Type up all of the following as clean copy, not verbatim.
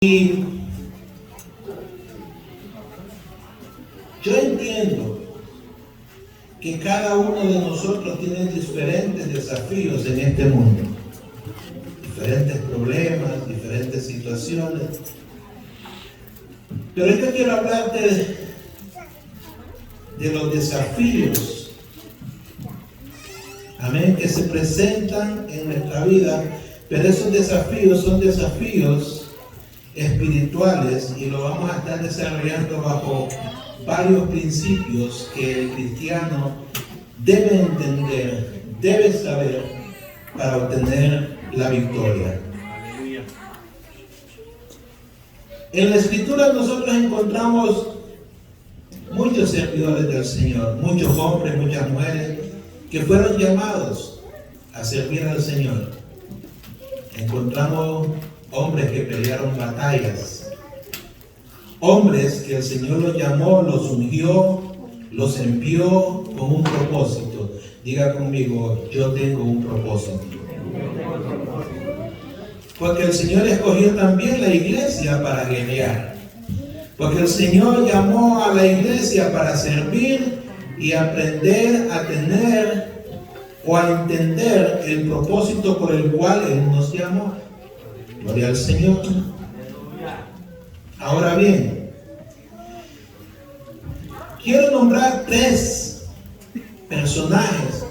Y yo entiendo que cada uno de nosotros tiene diferentes desafíos en este mundo, diferentes problemas, diferentes situaciones. Pero yo quiero hablarte de los desafíos, amén, que se presentan en nuestra vida, pero esos desafíos son desafíos espirituales y lo vamos a estar desarrollando bajo varios principios que el cristiano debe entender, debe saber para obtener la victoria. En la Escritura nosotros encontramos muchos servidores del Señor, muchos hombres, muchas mujeres que fueron llamados a servir al Señor. Encontramos hombres que pelearon batallas, hombres que el Señor los llamó, los ungió, los envió con un propósito. Diga conmigo, yo tengo un propósito. Porque el Señor escogió también la iglesia para guerrear. Porque el Señor llamó a la iglesia para servir y aprender a tener o a entender el propósito por el cual Él nos llamó. Gloria al Señor. Ahora bien, quiero nombrar tres personajes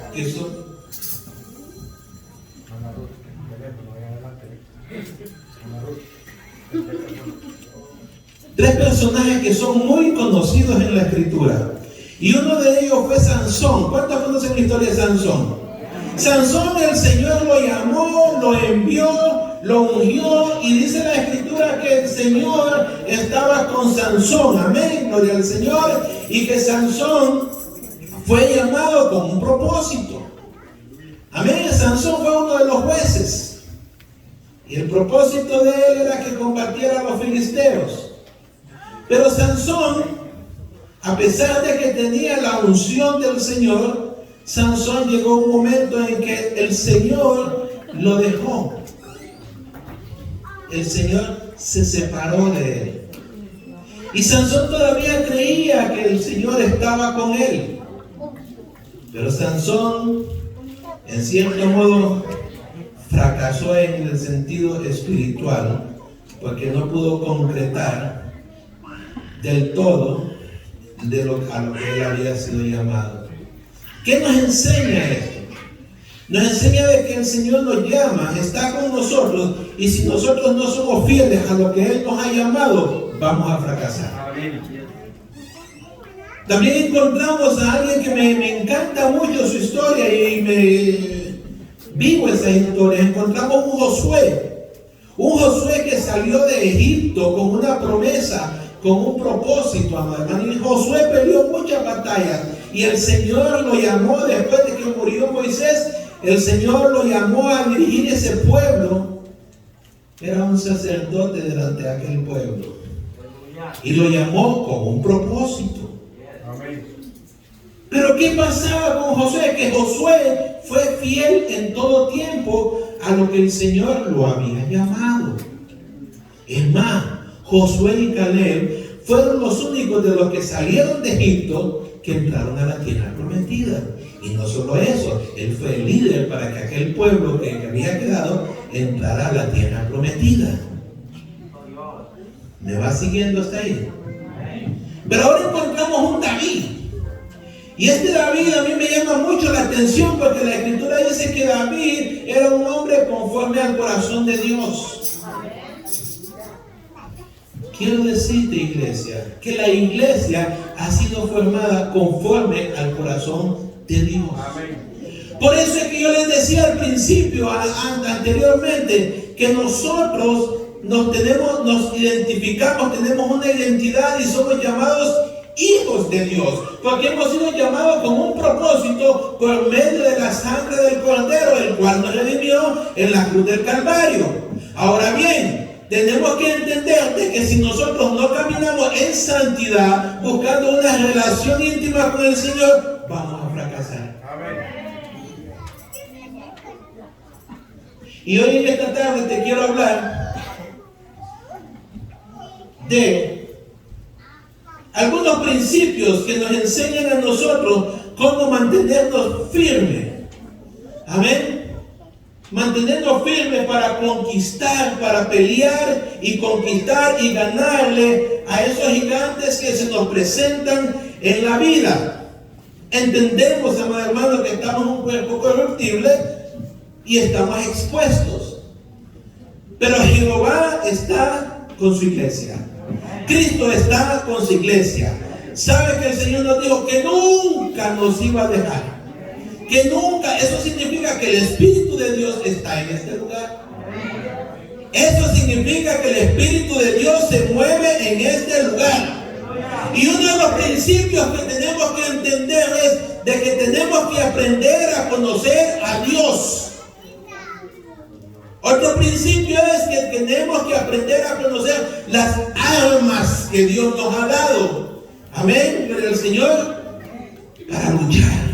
que son muy conocidos en la Escritura. Y uno de ellos fue Sansón. ¿Cuántos conocen la historia de Sansón? Sansón, el Señor lo llamó, lo envió, lo ungió, y dice la Escritura que el Señor estaba con Sansón, amén, gloria al Señor, y que Sansón fue llamado con un propósito, amén. Sansón fue uno de los jueces, y el propósito de él era que combatiera a los filisteos. Pero Sansón, a pesar de que tenía la unción del Señor, Sansón llegó un momento en que el Señor lo dejó. El Señor se separó de él. Y Sansón todavía creía que el Señor estaba con él. Pero Sansón, en cierto modo, fracasó en el sentido espiritual, porque no pudo concretar del todo a lo que él había sido llamado. ¿Qué nos enseña esto? Nos enseña de que el Señor nos llama, está con nosotros, y si nosotros no somos fieles a lo que Él nos ha llamado, vamos a fracasar. También encontramos a alguien que me encanta mucho su historia y me vivo esa historia. Encontramos un Josué que salió de Egipto con una promesa, con un propósito, amado. Y Josué peleó muchas batallas y el Señor lo llamó después de que murió Moisés. El Señor lo llamó a dirigir ese pueblo. Era un sacerdote delante de aquel pueblo. Y lo llamó con un propósito. Pero ¿qué pasaba con Josué? Que Josué fue fiel en todo tiempo a lo que el Señor lo había llamado. Es más, Josué y Caleb fueron los únicos de los que salieron de Egipto que entraron a la tierra prometida. Y no solo eso, él fue el líder para que aquel pueblo que había quedado entrara a la tierra prometida. ¿Me va siguiendo hasta ahí? Pero ahora encontramos un David. Y este David a mí me llama mucho la atención, porque la Escritura dice que David era un hombre conforme al corazón de Dios. Quiero decirte, iglesia, que la iglesia ha sido formada conforme al corazón de Dios. Por eso es que yo les decía al principio, anteriormente, que nosotros nos identificamos, tenemos una identidad y somos llamados hijos de Dios, porque hemos sido llamados con un propósito por medio de la sangre del Cordero, el cual nos redimió en la cruz del Calvario. Ahora bien, tenemos que entender de que si nosotros no caminamos en santidad, buscando una relación íntima con el Señor, vamos a fracasar. Y hoy en esta tarde te quiero hablar de algunos principios que nos enseñan a nosotros cómo mantenernos firmes. Amén. Mantenernos firmes para conquistar, para pelear y conquistar y ganarle a esos gigantes que se nos presentan en la vida. Entendemos, amados hermanos, que estamos en un cuerpo corruptible y estamos expuestos. Pero Jehová está con su iglesia. Cristo está con su iglesia. Sabe que el Señor nos dijo que nunca nos iba a dejar. Que nunca, eso significa que el Espíritu de Dios está en este lugar. Eso significa que el Espíritu de Dios se mueve en este lugar. Y uno de los principios que tenemos que entender es de que tenemos que aprender a conocer a Dios. Otro principio es que tenemos que aprender a conocer las armas que Dios nos ha dado. Amén, gloria al Señor, para luchar.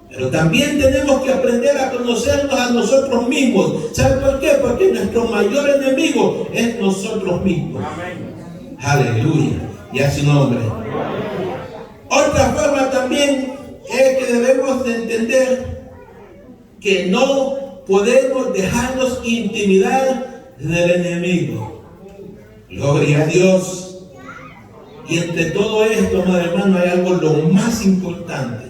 Pero también tenemos que aprender a conocernos a nosotros mismos. ¿Sabe por qué? Porque nuestro mayor enemigo es nosotros mismos. Amén. Aleluya. Y a su nombre. Otra forma también es que debemos de entender que no podemos dejarnos intimidar del enemigo. Gloria a Dios. Y entre todo esto, hermano, hay algo lo más importante.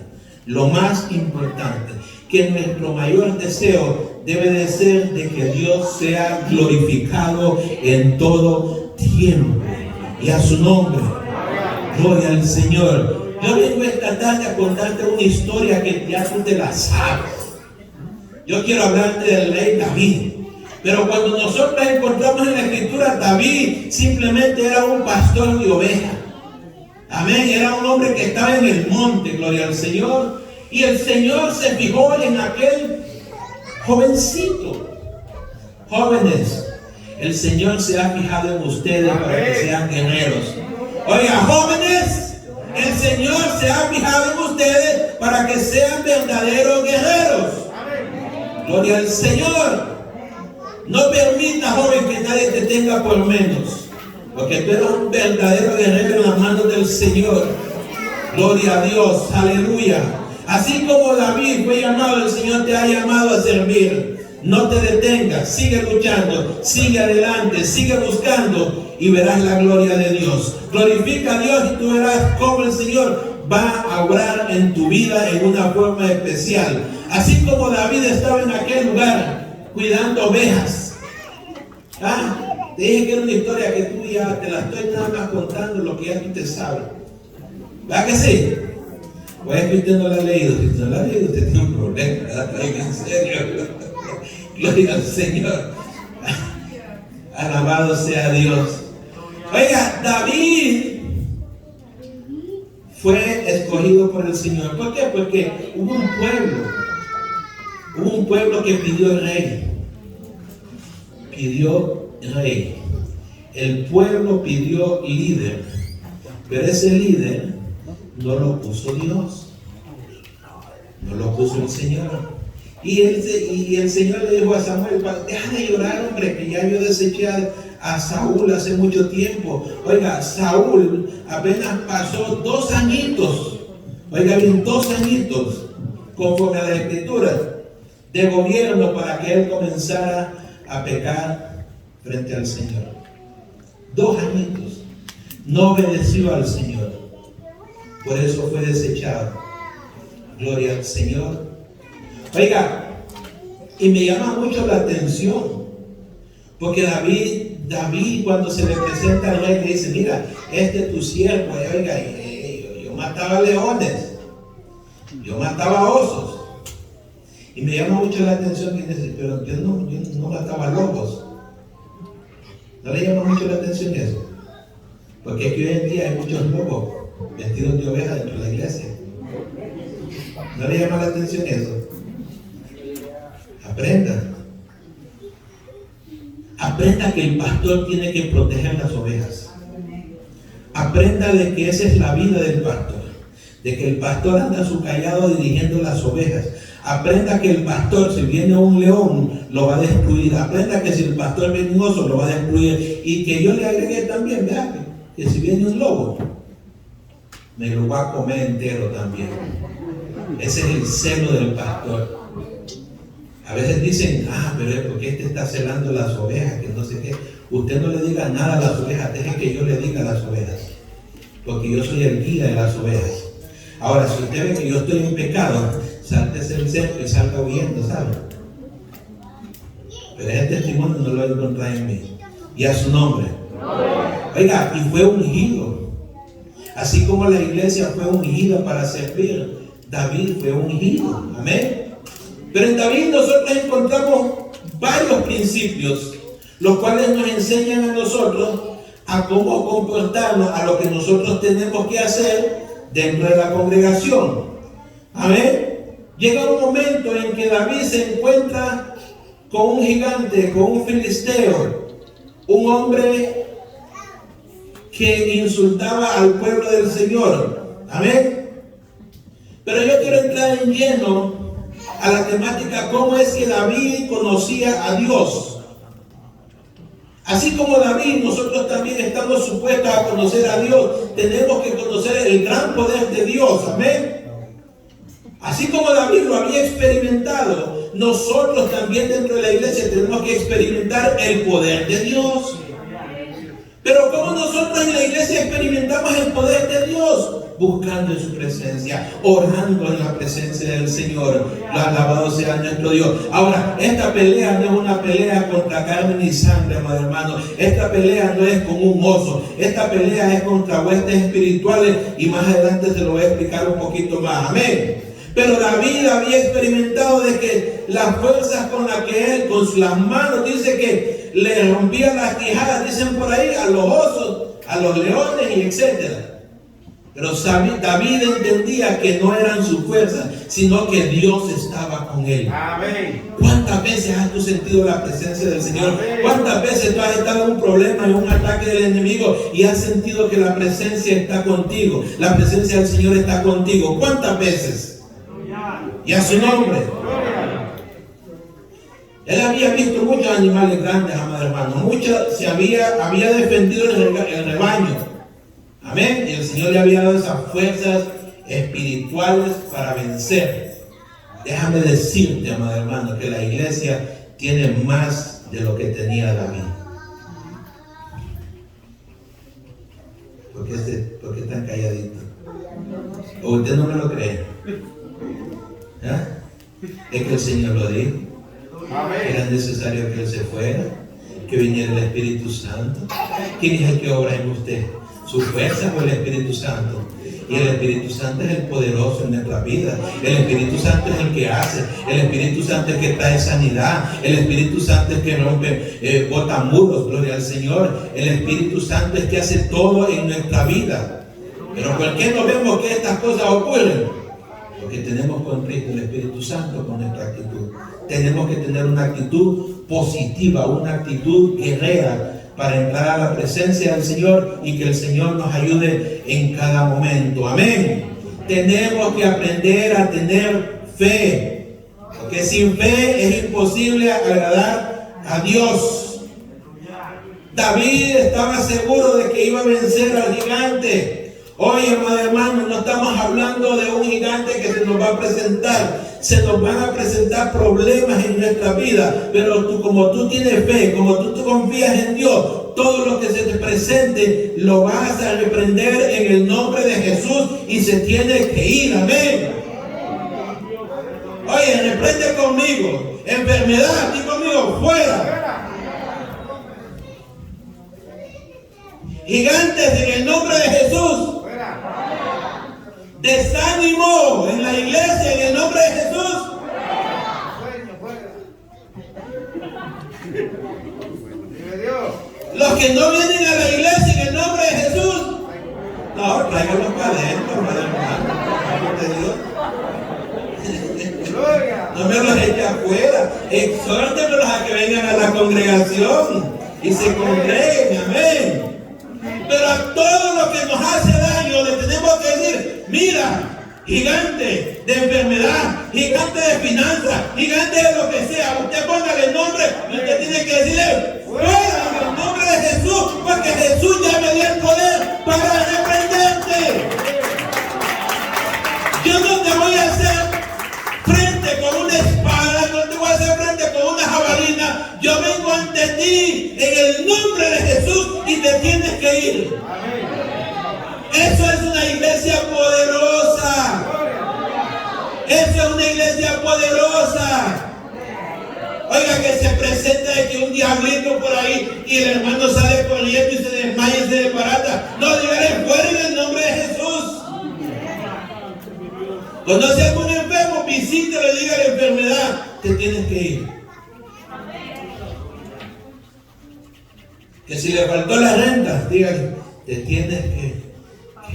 Lo más importante, que nuestro mayor deseo debe de ser de que Dios sea glorificado en todo tiempo. Y a su nombre, gloria al Señor. Yo vengo esta tarde a contarte una historia que ya tú te la sabes. Yo quiero hablarte del rey David. Pero cuando nosotros encontramos en la Escritura, David simplemente era un pastor de ovejas. Amén, era un hombre que estaba en el monte, gloria al Señor. Y el Señor se fijó en aquel jovencito. Jóvenes, el Señor se ha fijado en ustedes para que sean guerreros. Oiga, jóvenes, el Señor se ha fijado en ustedes para que sean verdaderos guerreros. Gloria al Señor. No permita, joven, que nadie te tenga por menos. Porque tú eres un verdadero guerrero en las manos del Señor. Gloria a Dios, aleluya. Así como David fue llamado, el Señor te ha llamado a servir. No te detengas, sigue luchando, sigue adelante, sigue buscando y verás la gloria de Dios. Glorifica a Dios y tú verás cómo el Señor va a obrar en tu vida en una forma especial. Así como David estaba en aquel lugar cuidando ovejas. Te dije que era una historia que tú ya te la estoy nada más contando lo que ya tú te sabes. ¿Verdad que sí? Pues es que usted no la ha leído. Si no la ha leído, usted tiene un problema, ¿verdad? En serio. Gloria al Señor. Alabado sea Dios. Oiga, David fue escogido por el Señor. ¿Por qué? Porque hubo un pueblo que pidió rey. Pidió rey. El pueblo pidió líder. Pero ese líder no lo puso Dios. No lo puso el Señor. Y el Señor le dijo a Samuel: deja de llorar, hombre, que ya yo deseché a Saúl hace mucho tiempo. Oiga, Saúl apenas pasó 2 añitos. Oiga bien, 2 añitos, conforme a la Escritura, de gobierno para que él comenzara a pecar frente al Señor. 2 añitos. No obedeció al Señor. Por eso fue desechado. Gloria al Señor. Oiga, y me llama mucho la atención, porque David cuando se le presenta al rey le dice: mira, este es tu siervo. Oiga, yo mataba leones, yo mataba osos. Y me llama mucho la atención que dice: pero yo no mataba lobos. ¿No le llama mucho la atención eso? Porque aquí hoy en día hay muchos lobos vestidos de oveja dentro de la iglesia. ¿No le llama la atención eso? Aprenda que el pastor tiene que proteger las ovejas. Aprenda de que esa es la vida del pastor, de que el pastor anda a su callado dirigiendo las ovejas. Aprenda que el pastor, si viene un león, lo va a destruir. Aprenda que si el pastor viene un oso, lo va a destruir. Y que yo le agregué también, vea, que si viene un lobo, me lo va a comer entero también. Ese es el celo del pastor. A veces dicen, pero es porque este está celando las ovejas, que no sé qué. Usted no le diga nada a las ovejas, deje que yo le diga a las ovejas. Porque yo soy el guía de las ovejas. Ahora, si usted ve que yo estoy en pecado, sáltese el cerco y salga huyendo, ¿sabe? Pero ese testimonio no lo va a encontrar en mí. Y a su nombre. Oiga, y fue ungido. Así como la iglesia fue ungida para servir, David fue ungido. Amén. Pero en David nosotros encontramos varios principios, los cuales nos enseñan a nosotros a cómo comportarnos, a lo que nosotros tenemos que hacer dentro de la congregación. Amén. Llega un momento en que David se encuentra con un gigante, con un filisteo, un hombre que insultaba al pueblo del Señor. Amén. Pero yo quiero entrar en lleno a la temática, cómo es que David conocía a Dios. Así como David, nosotros también estamos supuestos a conocer a Dios. Tenemos que conocer el gran poder de Dios. Amén. Así como David lo había experimentado, nosotros también dentro de la iglesia tenemos que experimentar el poder de Dios. Pero ¿cómo nosotros en la iglesia experimentamos el poder de Dios? Buscando en su presencia, orando en la presencia del Señor. Alabado sea nuestro Dios. Ahora, esta pelea no es una pelea contra carne ni sangre, amado hermano. Esta pelea no es con un oso. Esta pelea es contra huestes espirituales, y más adelante se lo voy a explicar un poquito más. Amén. Pero David había experimentado de que las fuerzas con las que él, con las manos, dice que le rompía las quijadas, dicen por ahí, a los osos, a los leones y etcétera. Pero David entendía que no eran sus fuerzas, sino que Dios estaba con él. Amén. ¿Cuántas veces has tú sentido la presencia del Señor? Amén. ¿Cuántas veces tú has estado en un problema, en un ataque del enemigo, y has sentido que la presencia está contigo? La presencia del Señor está contigo. ¿Cuántas veces? Y a su nombre. Él había visto muchos animales grandes, amado hermano. Se había defendido el rebaño. Amén. Y el Señor le había dado esas fuerzas espirituales para vencer. Déjame decirte, amado hermano, que la iglesia tiene más de lo que tenía David. ¿Por qué están calladitos? ¿O usted no me lo cree? Es que el Señor lo dijo. Que era necesario que Él se fuera, que viniera el Espíritu Santo. ¿Quién es el que obra en usted? ¿Su fuerza o el Espíritu Santo? Y el Espíritu Santo es el poderoso en nuestra vida. El Espíritu Santo es el que hace. El Espíritu Santo es el que trae sanidad. El Espíritu Santo es el que rompe, bota muros, gloria al Señor. El Espíritu Santo es el que hace todo en nuestra vida. Pero ¿por qué no vemos que estas cosas ocurren? Porque tenemos con Cristo el Espíritu Santo con nuestra actitud. Tenemos que tener una actitud positiva, una actitud guerrera, para entrar a la presencia del Señor y que el Señor nos ayude en cada momento. Amén. Tenemos que aprender a tener fe, porque sin fe es imposible agradar a Dios. David estaba seguro de que iba a vencer al gigante. Hoy, amado hermano, no estamos hablando de un gigante que se nos va a presentar. Se nos van a presentar problemas en nuestra vida, pero como tú tienes fe, como tú confías en Dios, todo lo que se te presente lo vas a reprender en el nombre de Jesús y se tiene que ir. Amén. Oye, reprende conmigo. Enfermedad, di conmigo, fuera. Gigantes, en el nombre de Jesús. Desánimo en la iglesia, en el nombre de Jesús. Los que no vienen a la iglesia, en el nombre de Jesús. No, tráiganlos para adentro, hermano. No me los eche afuera. Exhórtenlos a que vengan a la congregación y se congreguen. Amén. Pero a todo lo que nos hace daño le tenemos que decir: mira, gigante de enfermedad, gigante de finanzas, gigante de lo que sea. Usted póngale el nombre y usted tiene que decirle: fuera en el nombre de Jesús, porque Jesús ya me dio el poder para reprenderte. Yo no te voy a hacer frente con una espada, no te voy a hacer frente con una jabalina. Yo vengo ante ti en el nombre de Jesús y te tienes que ir. Eso es una iglesia poderosa. Eso es una iglesia poderosa. Oiga, que se presenta de que un diablito por ahí y el hermano sale corriendo y se desmaya y se desbarata. No, dígale: fuera en el nombre de Jesús. Conoce a algún enfermo, visítelo y diga la enfermedad: te tienes que ir. Que si le faltó la renta, dígale: te tienes que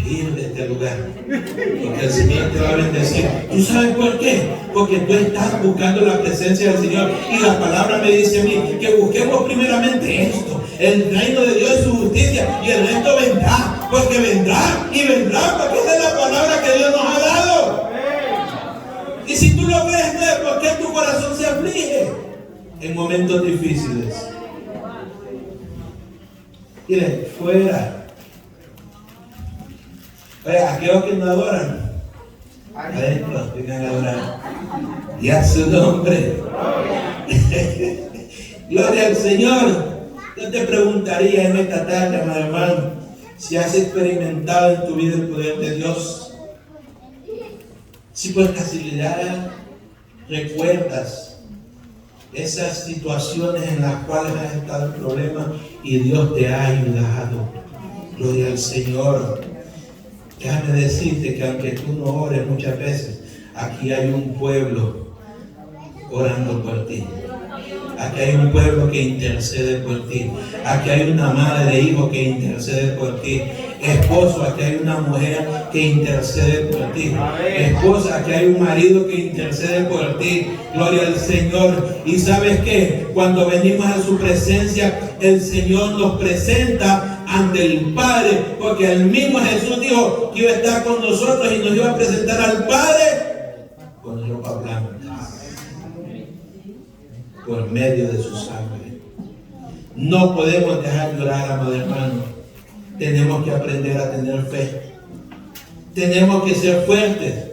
ir de este lugar, porque el Señor te va a bendecir. ¿Tú sabes por qué? Porque tú estás buscando la presencia del Señor, y la palabra me dice a mí que busquemos primeramente esto, el reino de Dios y su justicia, y el resto vendrá, porque vendrá y vendrá, porque esa es la palabra que Dios nos ha dado. Y si tú lo ves, ¿por qué tu corazón se aflige en momentos difíciles? Mire, fuera. Oye, aquellos que no adoran, adentro, vengan a adorar. Y a su nombre. Gloria al Señor. Yo te preguntaría en esta tarde, hermano, si has experimentado en tu vida el poder de Dios. Si por casualidad recuerdas esas situaciones en las cuales has estado en problemas y Dios te ha ayudado. Gloria al Señor. Déjame decirte que aunque tú no ores muchas veces, aquí hay un pueblo orando por ti. Aquí hay un pueblo que intercede por ti. Aquí hay una madre de hijo que intercede por ti. Esposo, aquí hay una mujer que intercede por ti. Esposa, aquí hay un marido que intercede por ti. Gloria al Señor. Y ¿sabes qué? Cuando venimos a su presencia, el Señor nos presenta ante el Padre, porque el mismo Jesús dijo que iba a estar con nosotros y nos iba a presentar al Padre con ropa blanca, por medio de su sangre. No podemos dejar de orar, amado hermano. Tenemos que aprender a tener fe. Tenemos que ser fuertes,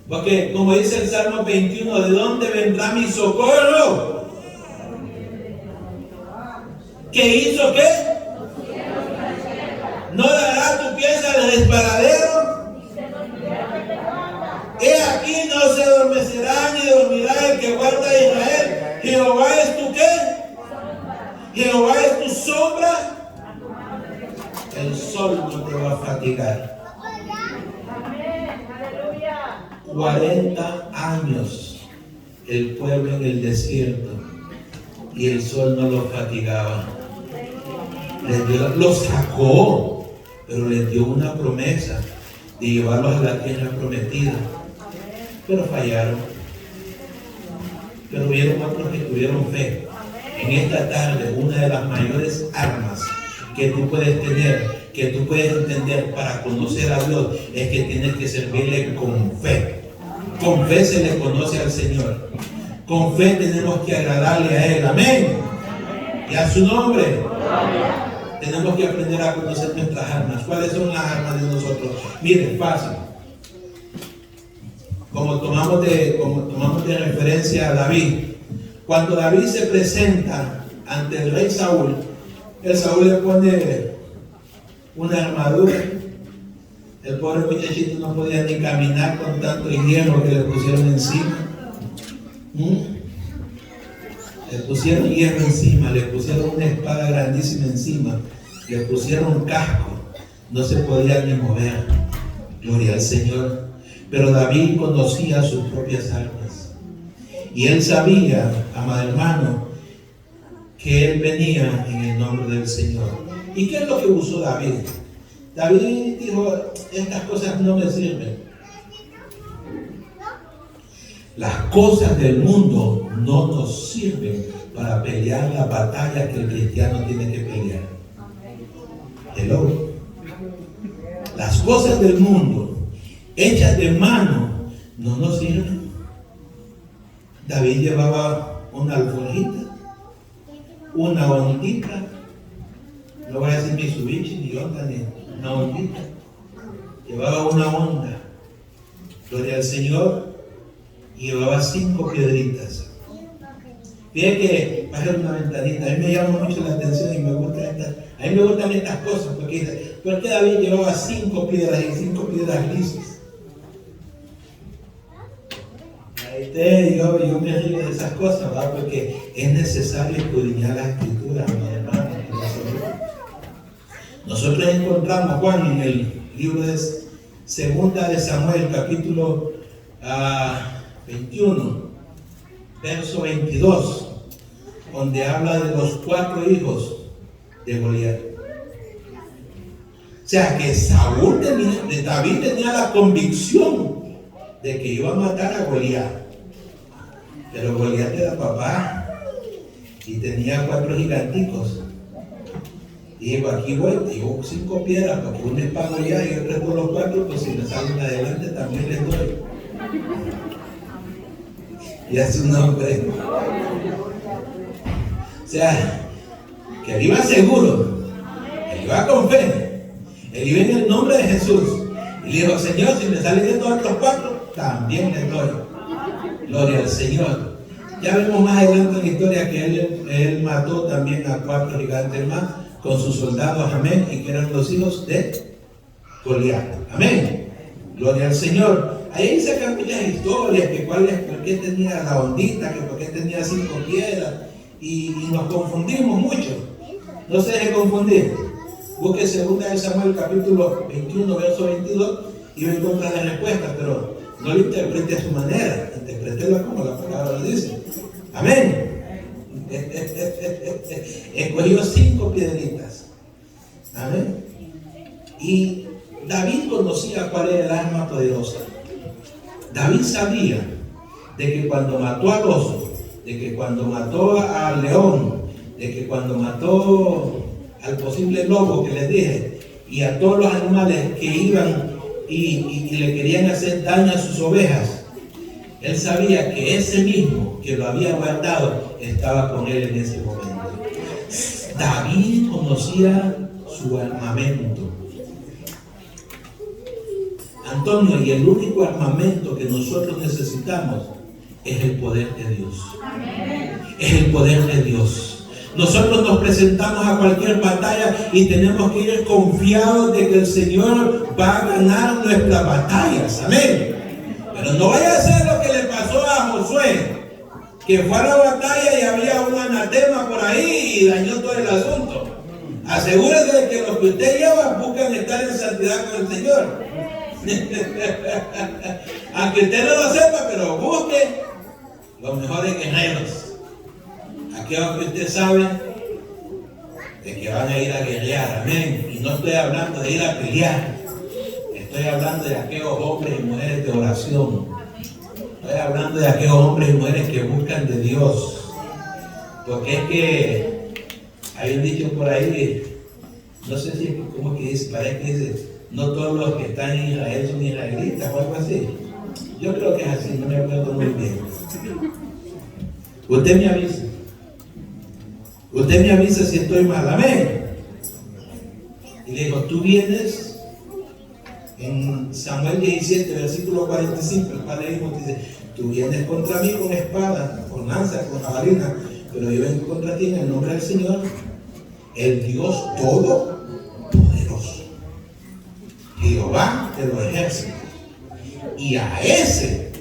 porque como dice el Salmo 21, ¿de dónde vendrá mi socorro? ¿Qué hizo qué? ¿No dará tu pieza al resbaladero? He aquí no se adormecerá ni dormirá el que guarda a Israel. Jehová es tu ¿qué? Jehová es tu sombra. El sol no te va a fatigar. 40 años el pueblo en el desierto y el sol no lo fatigaba. Lo sacó, pero les dio una promesa de llevarlos a la tierra prometida, pero fallaron. Pero hubieron otros que tuvieron fe. En esta tarde, una de las mayores armas que tú puedes tener, que tú puedes entender para conocer a Dios, es que tienes que servirle con fe. Con fe se le conoce al Señor. Con fe tenemos que agradarle a Él. Amén. Y a su nombre. Tenemos que aprender a conocer nuestras armas. ¿Cuáles son las armas de nosotros? Miren, fácil. Como tomamos de referencia a David. Cuando David se presenta ante el rey Saúl, el Saúl le pone una armadura. El pobre muchachito no podía ni caminar con tanto hierro que le pusieron encima. Le pusieron hierro encima, le pusieron una espada grandísima encima, le pusieron casco, no se podía ni mover. Gloria al Señor. Pero David conocía sus propias armas. Y él sabía, amado hermano, que él venía en el nombre del Señor. ¿Y qué es lo que usó David? David dijo, estas cosas no me sirven. Las cosas del mundo no nos sirven para pelear la batalla que el cristiano tiene que pelear. Hello. Las cosas del mundo, hechas de mano, no nos sirve. David llevaba una alforjita, una hondita, no voy a decir Mitsubishi, ni Honda, ni una hondita. Llevaba una honda, gloria al Señor, y llevaba 5 piedritas. Fíjate que va a ser una ventanita. A mí me llama mucho la atención y me gustan estas cosas, porque David llevaba 5 piedras y 5 piedras lisas. Yo me río de esas cosas, ¿verdad? Porque es necesario escudriñar las escrituras, hermanos. Nosotros encontramos, Juan, en el libro de Segunda de Samuel, capítulo 21, verso 22, donde habla de los 4 hijos de Goliat. O sea que David tenía la convicción de que iba a matar a Goliat. Pero Goliat era papá y tenía 4 giganticos. Y dijo, aquí voy, digo 5 piedras, porque uno es para Goliat y otro es por los 4, pues si me salen adelante también les doy. Y es un hombre. O sea, que él iba seguro, él iba con fe, él iba en el nombre de Jesús. Y le dijo, Señor, si me salen estos otros 4, también les doy. Gloria al Señor. Ya vemos más adelante en la historia que él mató también a 4 gigantes más con sus soldados, amén, y que eran los hijos de Goliat, amén. Gloria al Señor. Ahí sacan muchas historias, que por qué tenía la ondita, que por qué tenía 5 piedras, y nos confundimos mucho. No se deje confundir. Busque 2 de Samuel capítulo 21, verso 22, y va a encontrar la respuesta, pero no lo interprete a su manera, interprételo como la palabra le dice. Amén. Escogió 5 piedritas. Amén. Y David conocía cuál era el arma poderosa. David sabía de que cuando mató al oso, de que cuando mató al león, de que cuando mató al posible lobo que les dije, y a todos los animales que iban y le querían hacer daño a sus ovejas, él sabía que ese mismo que lo había guardado estaba con él en ese momento. David conocía su armamento. Antonio, y el único armamento que nosotros necesitamos es el poder de Dios. Es el poder de Dios. Nosotros nos presentamos a cualquier batalla y tenemos que ir confiados de que el Señor va a ganar nuestras batallas. Amén. Pero no vaya a ser lo que le pasó a Josué, que fue a la batalla y había un anatema por ahí y dañó todo el asunto. Asegúrese de que los que usted lleva buscan estar en santidad con el Señor. Aunque usted no lo sepa, pero busque los mejores guerreros, aquellos que usted sabe de que van a ir a guerrear, amén. Y no estoy hablando de ir a pelear, estoy hablando de aquellos hombres y mujeres de oración, estoy hablando de aquellos hombres y mujeres que buscan de Dios, porque es que hay un dicho por ahí, no sé si como que dice, parece que dice, no todos los que están en Israel son israelitas o algo así. Yo creo que es así, no me acuerdo muy bien. Usted me avisa. Usted me avisa si estoy mal, amén. Y le dijo, tú vienes en Samuel 17, versículo 45, el cual leímos, dice, tú vienes contra mí con espada, con lanza, con jabalina, pero yo vengo contra ti en el nombre del Señor, el Dios Todopoderoso, Jehová de los ejércitos. Y a ese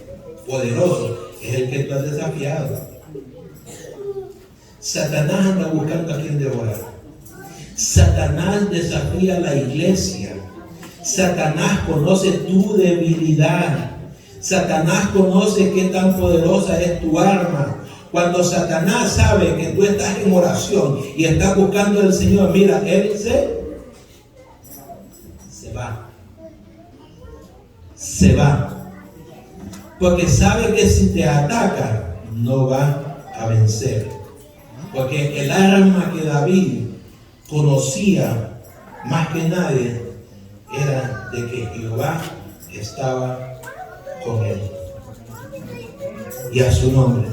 poderoso es el que tú has desafiado. Satanás anda buscando a quien devorar. Satanás desafía a la iglesia. Satanás conoce tu debilidad. Satanás conoce qué tan poderosa es tu arma. Cuando Satanás sabe que tú estás en oración y estás buscando al Señor, mira, él se va. Porque sabe que si te ataca, no va a vencer. Porque el arma que David conocía más que nadie era de que Jehová estaba con él. y a su nombre.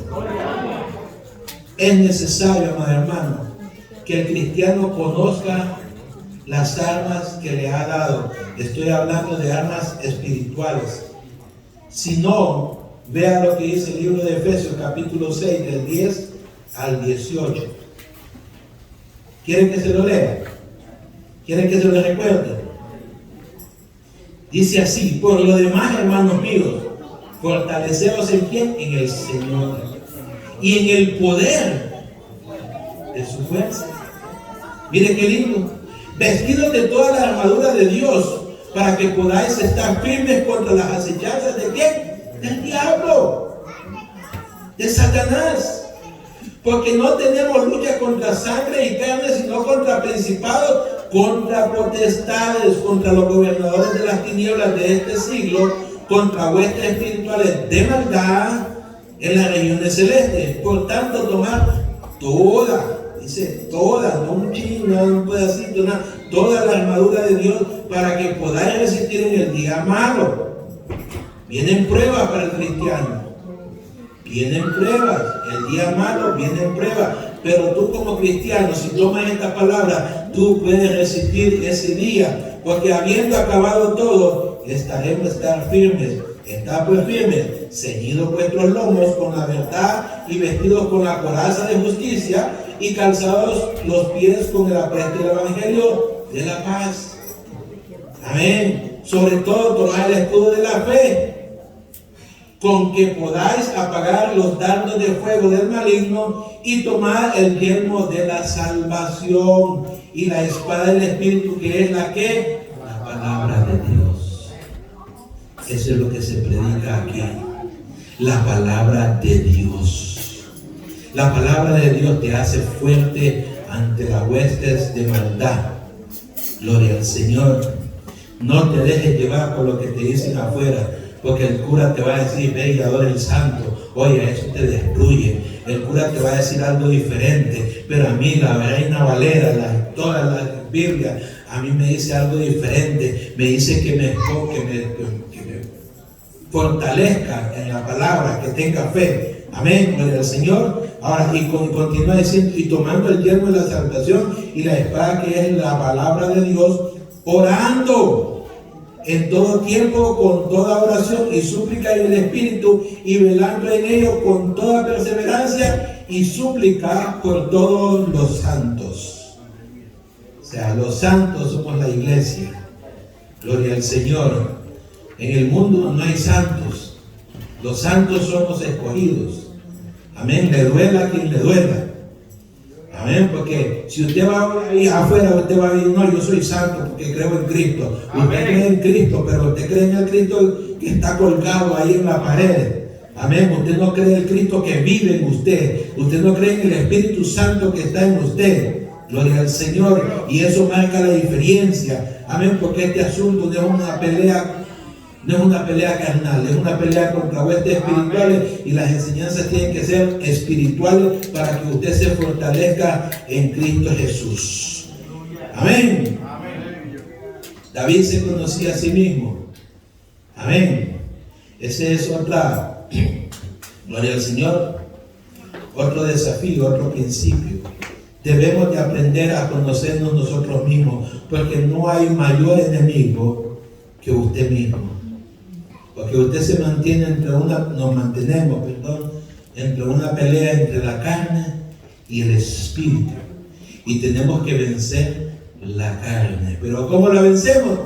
Es necesario, amado hermano, que el cristiano conozca las armas que le ha dado. Estoy hablando de armas espirituales. Si no, vea lo que dice el libro de Efesios capítulo 6 del 10 al 18. ¿Quieren que se lo lea? ¿Quieren que se lo recuerde? Dice así: por lo demás, hermanos míos, fortaleceos en quién, en el Señor, y en el poder de su fuerza. Mire qué lindo. Vestidos de toda la armadura de Dios, para que podáis estar firmes contra las acechanzas de quién, del diablo, de Satanás. Porque no tenemos lucha contra sangre y carne, sino contra principados, contra potestades, contra los gobernadores de las tinieblas de este siglo, contra huestes espirituales de maldad en las regiones celestes. Por tanto, tomad toda, dice toda, no un chin, no un pedacito, nada, toda la armadura de Dios, para que podáis resistir en el día malo. Vienen pruebas para el cristiano. Vienen pruebas, el día malo vienen pruebas, pero tú como cristiano, si tomas esta palabra, tú puedes resistir ese día, porque habiendo acabado todo, estaremos firmes. Estad pues firmes, ceñidos vuestros lomos con la verdad y vestidos con la coraza de justicia y calzados los pies con el apresto del evangelio de la paz. Amén. Sobre todo tomad el escudo de la fe, con que podáis apagar los dardos de fuego del maligno, y tomar el yelmo de la salvación y la espada del Espíritu, que es la que, la palabra de Dios. Eso es lo que se predica aquí, la palabra de Dios. La palabra de Dios te hace fuerte ante las huestes de maldad. Gloria al Señor. No te dejes llevar por lo que te dicen afuera, porque el cura te va a decir: ve y adora el santo. Oye, eso te destruye. El cura te va a decir algo diferente, pero a mí la Reina Valera, toda la Biblia, a mí me dice algo diferente. Me dice que me fortalezca en la palabra, que tenga fe. Amén, gloria al Señor. Ahora, y continúa diciendo: y tomando el yelmo de la salvación y la espada, que es la palabra de Dios, orando en todo tiempo con toda oración y súplica en el Espíritu, y velando en ello con toda perseverancia y súplica por todos los santos. O sea, los santos somos la iglesia. Gloria al Señor. En el mundo no hay santos. Los santos somos escogidos. Amén. Le duela a quien le duela. Amén, porque si usted va ahí afuera, usted va a decir: no, yo soy santo porque creo en Cristo. Usted cree en Cristo, pero usted cree en el Cristo que está colgado ahí en la pared. Amén, usted no cree en el Cristo que vive en usted. Usted no cree en el Espíritu Santo que está en usted. Gloria al Señor. Y eso marca la diferencia. Amén, porque este asunto no es una pelea. No es una pelea carnal, es una pelea contra huestes espirituales, y las enseñanzas tienen que ser espirituales para que usted se fortalezca en Cristo Jesús. Amén. David se conocía a sí mismo. Amén. Ese es otra, gloria al Señor, otro desafío, otro principio. Debemos de aprender a conocernos nosotros mismos, porque no hay mayor enemigo que usted mismo. Porque usted se mantiene nos mantenemos entre una pelea entre la carne y el espíritu. Y tenemos que vencer la carne. Pero ¿cómo la vencemos?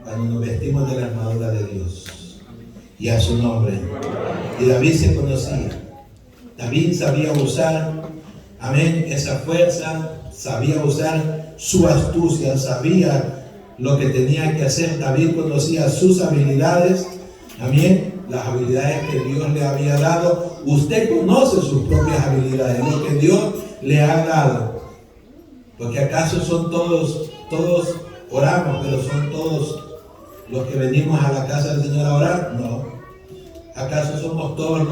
Cuando nos vestimos de la armadura de Dios. Y a su nombre. Y David se conocía. David sabía usar, amén, esa fuerza. Sabía usar su astucia. Sabía lo que tenía que hacer. David conocía sus habilidades. Amén, las habilidades que Dios le había dado. Usted conoce sus propias habilidades, lo que Dios le ha dado. Porque acaso son todos oramos, pero son todos los que venimos a la casa del Señor a orar. No. ¿Acaso somos todos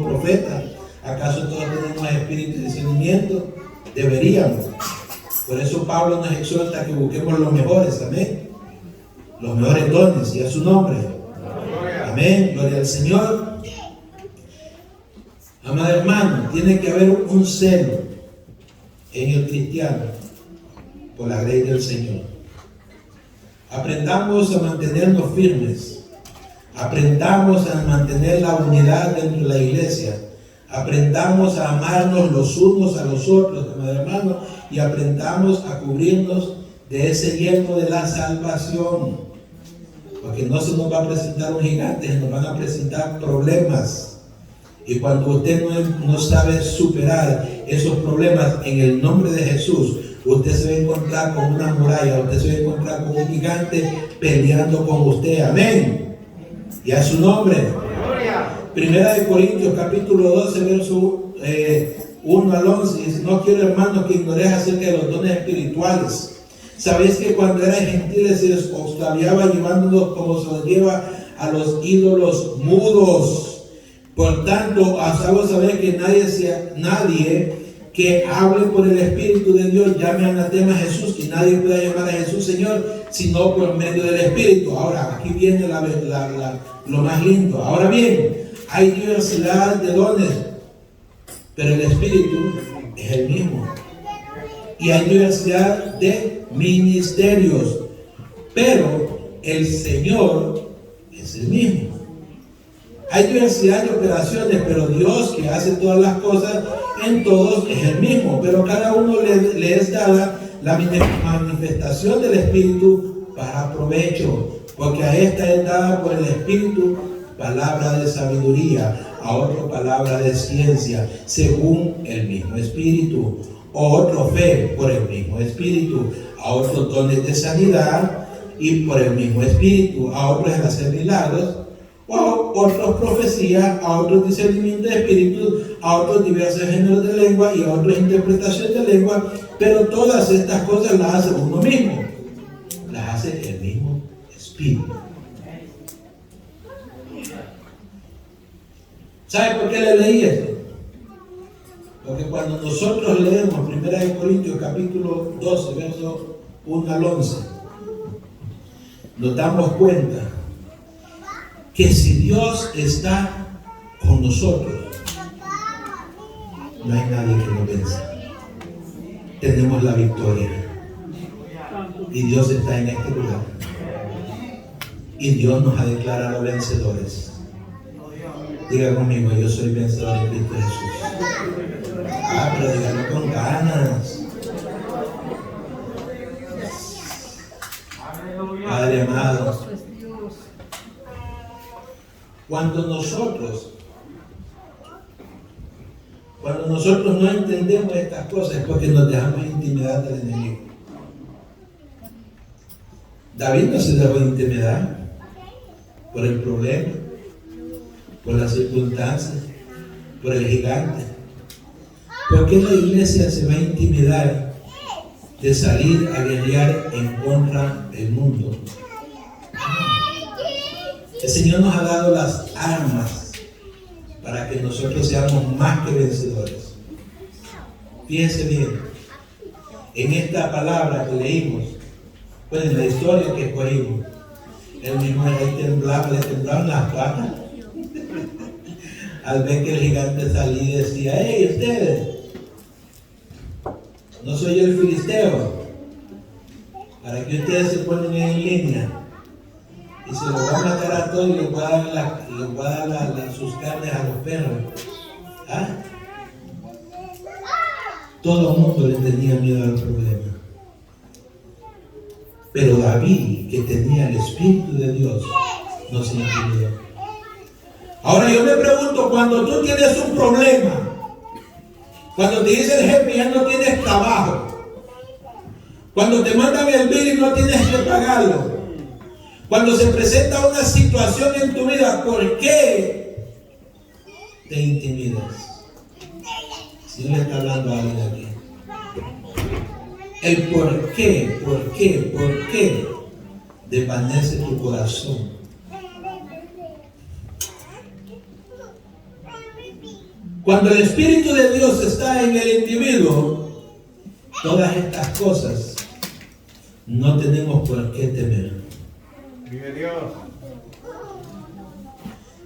profetas? ¿Acaso todos tenemos espíritu de discernimiento? Deberíamos. Por eso Pablo nos exhorta que busquemos los mejores, amén. Los mejores dones, y a su nombre. Amén, gloria al Señor. Amado hermano, tiene que haber un celo en el cristiano por la ley del Señor. Aprendamos a mantenernos firmes. Aprendamos a mantener la unidad dentro de la iglesia. Aprendamos a amarnos los unos a los otros, amado hermano, y aprendamos a cubrirnos de ese yelmo de la salvación. Porque no se nos va a presentar un gigante, se nos van a presentar problemas. Y cuando usted no sabe superar esos problemas en el nombre de Jesús, usted se va a encontrar con una muralla, usted se va a encontrar con un gigante peleando con usted. Amén. Y a su nombre. Primera de Corintios capítulo 12, verso 1 al 11. Dice: no quiero, hermanos, que ignoréis acerca de los dones espirituales. Sabéis que cuando eran gentiles se les extraviaba llevándolos como se los lleva a los ídolos mudos. Por tanto, hacemos saber que nadie que hable por el Espíritu de Dios llame anatema a Jesús, y nadie pueda llamar a Jesús Señor sino por medio del Espíritu. Ahora, aquí viene lo más lindo. Ahora bien, hay diversidad de dones, pero el Espíritu es el mismo. Y hay diversidad de ministerios, pero el Señor es el mismo. Hay diversidad de operaciones, pero Dios, que hace todas las cosas en todos, es el mismo. Pero cada uno le es dada la manifestación del Espíritu para provecho, porque a esta es dada por el Espíritu palabra de sabiduría, a otro palabra de ciencia, según el mismo Espíritu, o otro fe por el mismo Espíritu, a otros dones de sanidad y por el mismo Espíritu, a otros en hacer milagros, a otros profecías, a otros discernimiento de espíritus, a otros diversos géneros de lengua y a otros interpretación de lengua, pero todas estas cosas las hace uno mismo, las hace el mismo Espíritu. ¿Sabe por qué le leí esto? Porque cuando nosotros leemos 1 Corintios capítulo 12, versos 1 al 11, nos damos cuenta que si Dios está con nosotros, no hay nadie que nos venza. Tenemos la victoria. Y Dios está en este lugar. Y Dios nos ha declarado vencedores. Diga conmigo: yo soy vencedor en Cristo Jesús. Pero dígalo con ganas. Padre amado, cuando nosotros no entendemos estas cosas, es porque nos dejamos intimidar del enemigo. David no se dejó intimidar por el problema, por las circunstancias, por el gigante. ¿Por qué la iglesia se va a intimidar de salir a guerrear en contra del mundo? El Señor nos ha dado las armas para que nosotros seamos más que vencedores. Fíjense bien, en esta palabra que leímos, pues en la historia que escogimos, el mismo rey le temblaban las patas al ver que el gigante salía y decía: hey, ustedes, no soy el filisteo, para que ustedes se ponen en línea y se los va a matar a todos y les va a dar sus carnes a los perros. ¿Ah? Todo el mundo le tenía miedo al problema, pero David, que tenía el Espíritu de Dios, no se intimidó. Ahora yo me pregunto, cuando tú tienes un problema, cuando te dice el jefe ya no tienes trabajo, cuando te mandan el bill y no tienes que pagarlo, cuando se presenta una situación en tu vida, ¿por qué te intimidas? Si le está hablando a alguien aquí. El por qué desvanece tu corazón. Cuando el Espíritu de Dios está en el individuo, todas estas cosas no tenemos por qué temer. Vive Dios.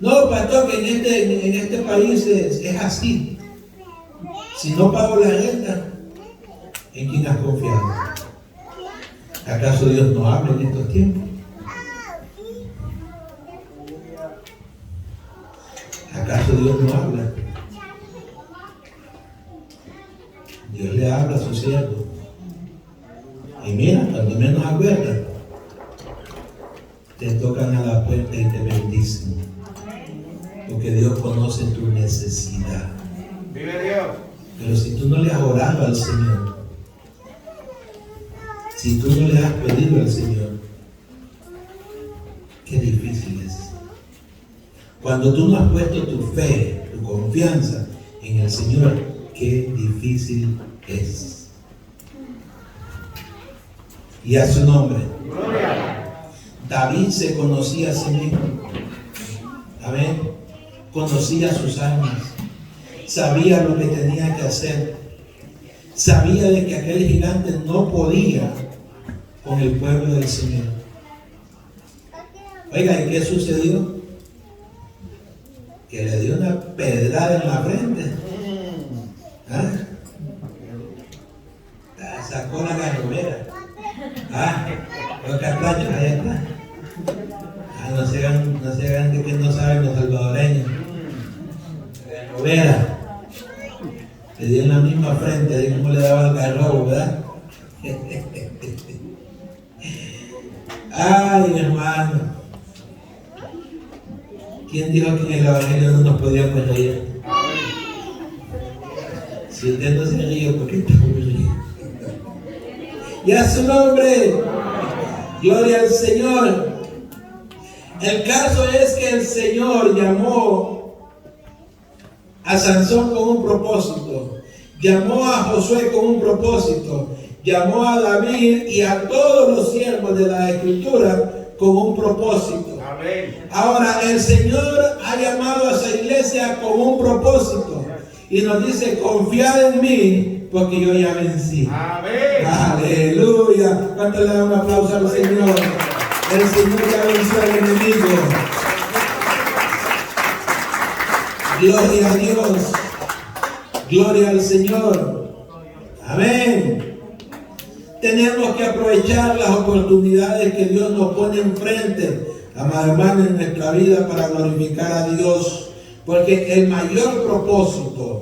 No, pastor, que en este país es así. Si no pago la renta, ¿en quién has confiado? ¿Acaso Dios no habla en estos tiempos? ¿Acaso Dios no habla? Dios le habla a su siervo. Y mira, cuando menos acuerdas, te tocan a la puerta y te bendicen. Porque Dios conoce tu necesidad. ¡Vive Dios! Pero si tú no le has orado al Señor, si tú no le has pedido al Señor, qué difícil es. Cuando tú no has puesto tu fe, tu confianza en el Señor, qué difícil es. Y a su nombre. David se conocía a sí mismo. Amén. Conocía sus armas. Sabía lo que tenía que hacer. Sabía de que aquel gigante no podía con el pueblo del Señor. Oiga, ¿y qué sucedió? Que le dio una pedrada en la frente. ¿Ah? Sacó la garrobera. Los catrachos allá atrás. No se hagan de que no saben los salvadoreños. Garrobera. Le dio en la misma frente, de cómo le daba el garrobo, ¿verdad? Ay, hermano. ¿Quién dijo que en el Evangelio no nos podíamos reír? Si usted no se ríe, ¿por qué está muy ríe? Y a su nombre, gloria al Señor. El caso es que el Señor llamó a Sansón con un propósito, llamó a Josué con un propósito, llamó a David y a todos los siervos de la Escritura con un propósito. Amén. Ahora el Señor ha llamado a esa iglesia con un propósito y nos dice: confiad en mí porque yo ya vencí. Amén. Aleluya. ¿Cuánto le da un aplauso al Señor? El Señor ya venció al enemigo. Gloria a Dios. Gloria al Señor. Amén. Tenemos que aprovechar las oportunidades que Dios nos pone enfrente, amado hermano, en nuestra vida para glorificar a Dios. Porque el mayor propósito,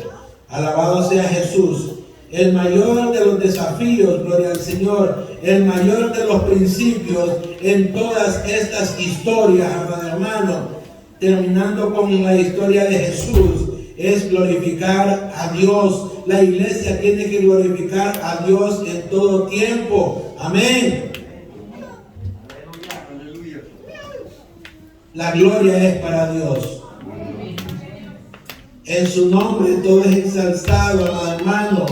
alabado sea Jesús, el mayor de los desafíos, gloria al Señor, el mayor de los principios en todas estas historias, amado hermano, terminando con la historia de Jesús, es glorificar a Dios. La iglesia tiene que glorificar a Dios en todo tiempo. Amén. La gloria es para Dios. En su nombre todo es exaltado, amado hermano.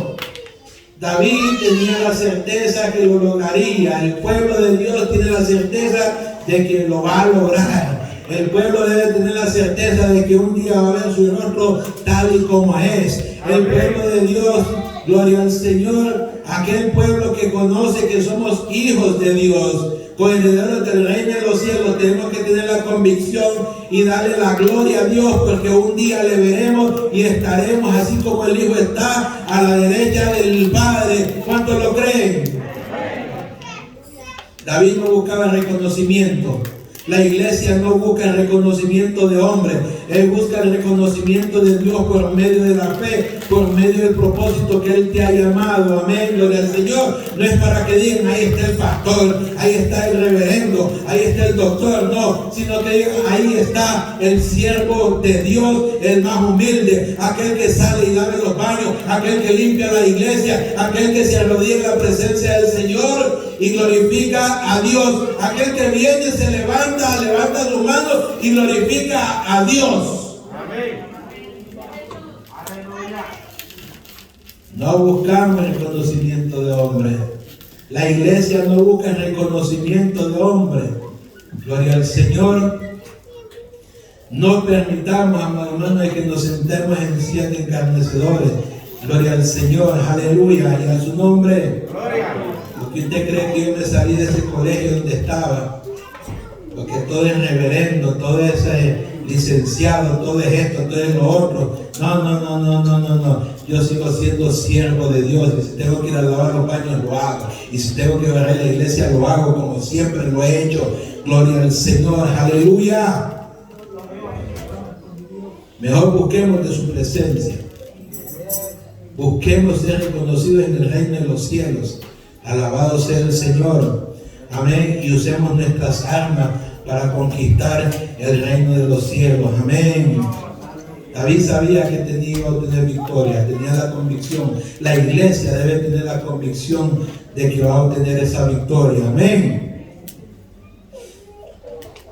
David tenía la certeza que lo lograría. El pueblo de Dios tiene la certeza de que lo va a lograr. El pueblo debe tener la certeza de que un día va a ver su rostro tal y como es. El pueblo de Dios, gloria al Señor, aquel pueblo que conoce que somos hijos de Dios, coherederos del reino de los cielos, tenemos que tener la convicción y darle la gloria a Dios, porque un día le veremos y estaremos así como el Hijo está a la derecha del Padre. ¿Cuántos lo creen? David no buscaba reconocimiento. La iglesia no busca el reconocimiento de hombres, él busca el reconocimiento de Dios por medio de la fe, por medio del propósito que Él te ha llamado. Amén, gloria al Señor. No es para que digan: ahí está el pastor, ahí está el reverendo, ahí está el doctor, no, sino que digan: ahí está el siervo de Dios, el más humilde, aquel que sale y lava los baños, aquel que limpia la iglesia, aquel que se arrodilla en la presencia del Señor y glorifica a Dios, aquel que viene, se levanta sus manos y glorifica a Dios. Amén. No buscamos el reconocimiento de hombre. La iglesia no busca el reconocimiento de hombre. Gloria al Señor. No permitamos, amados hermanos, que nos sentemos en sillas de encarnecedores. Gloria al Señor. Aleluya. Y a su nombre. Gloria. Porque usted cree que yo me salí de ese colegio donde estaba. Porque todo es reverendo, todo es licenciado, todo es esto, todo es lo otro. No. Yo sigo siendo siervo de Dios. Y si tengo que ir a lavar los baños, lo hago. Y si tengo que ver a la iglesia, lo hago como siempre lo he hecho. Gloria al Señor, aleluya. Mejor busquemos de su presencia. Busquemos ser reconocidos en el reino de los cielos. Alabado sea el Señor. Amén. Y usemos nuestras armas para conquistar el reino de los cielos. Amén. David sabía que iba a tener victoria, tenía la convicción. La iglesia debe tener la convicción de que va a obtener esa victoria. Amén.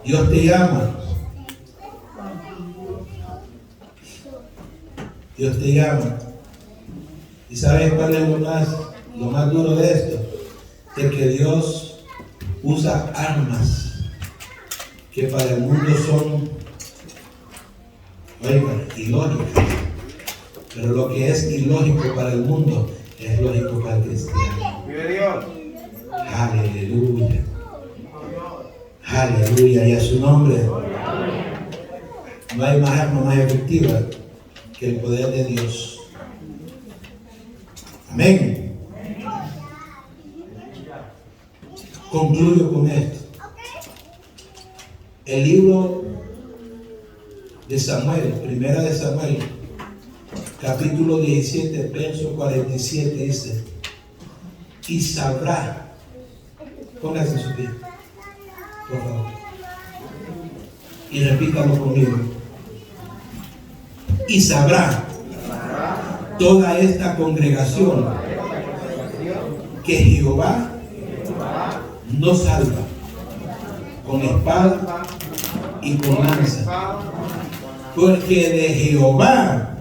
Dios te llama. Dios te llama. ¿Y sabes cuál es lo más duro de esto? De que Dios usa armas que para el mundo son, ilógicas. Pero lo que es ilógico para el mundo es lógico para el cristiano. Aleluya. Aleluya. Y a su nombre. No hay más arma más efectiva que el poder de Dios. Amén. Concluyo con esto. El libro de Samuel, primera de Samuel, capítulo 17, verso 47 dice: y sabrá, póngase su pie, por favor, y repítalo conmigo. Y sabrá toda esta congregación que Jehová no salva con espada y con lanza, porque de Jehová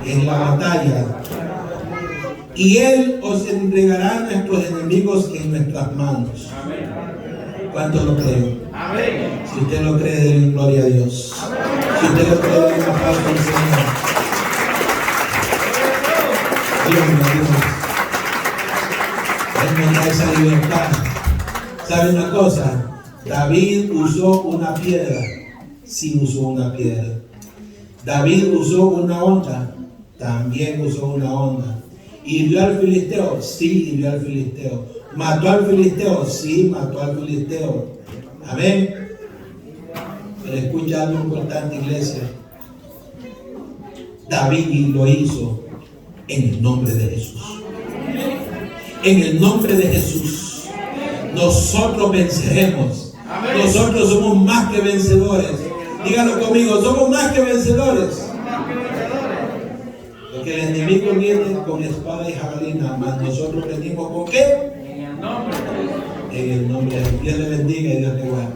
es la batalla, y Él os entregará a nuestros enemigos en nuestras manos. ¿Cuántos lo creen? Si usted lo cree, denle gloria a Dios. Si usted lo cree, denle una paz al Señor. Dios. Él nos da esa libertad. ¿Sabe una cosa? David usó una piedra. Sí usó una piedra. David usó una onda. También usó una onda. ¿Hirió al filisteo? Sí, hirió al filisteo. ¿Mató al filisteo? Sí, mató al filisteo. Amén. Pero escucha algo importante, iglesia. David lo hizo en el nombre de Jesús. En el nombre de Jesús. Nosotros venceremos. Nosotros somos más que vencedores. Díganlo conmigo, somos más que vencedores. Porque el enemigo viene con espada y jabalina, mas nosotros venimos con ¿qué? En el nombre de Dios. Dios le bendiga y Dios le guarde.